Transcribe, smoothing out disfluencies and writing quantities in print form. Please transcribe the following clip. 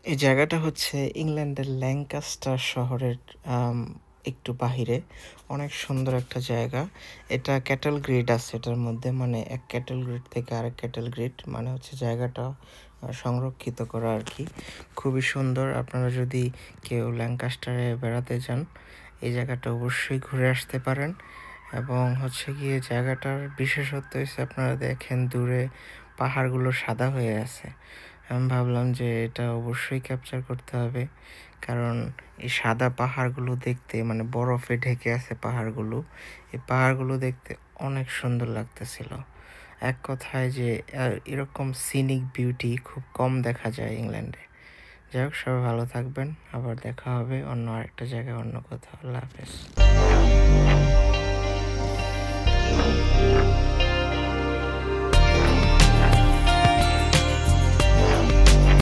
এই জায়গাটা হচ্ছে ইংল্যান্ডের ল্যাঙ্কাস্টার শহরের আম একটু বাহিরে। অনেক সুন্দর একটা জায়গা। এটা ক্যাটেল গ্রিড আছে এটার মধ্যে। মানে এক ক্যাটেল গ্রিড থেকে আরেক ক্যাটেল গ্রিড মানে হচ্ছে জায়গাটা সংরক্ষিত করা আরকি। খুবই সুন্দর। আপনারা যদি কেউ ল্যাঙ্কাস্টারে বেড়াতে যান, এই জায়গাটা অবশ্যই ঘুরে আসতে পারেন। এবং হচ্ছে গিয়ে জায়গাটার বিশেষত্ব হইছে আপনারা দেখেন দূরে পাহাড়গুলো সাদা হয়ে আছে। আমি ভাবলাম যে এটা অবশ্যই ক্যাপচার করতে হবে। কারণ এই সাদা পাহাড়গুলো দেখতে মানে বরফে ঢেকে আছে পাহাড়গুলো। এই পাহাড়গুলো দেখতে অনেক সুন্দর লাগতেছিল। এক কথায় যে এরকম সিনিক বিউটি খুব কম দেখা যায় ইংল্যান্ডে। যাই হোক সবাই ভালো থাকবেন। আবার দেখা হবে অন্য আরেকটা জায়গায় অন্য কোথাও। আল্লাহ হাফেজ।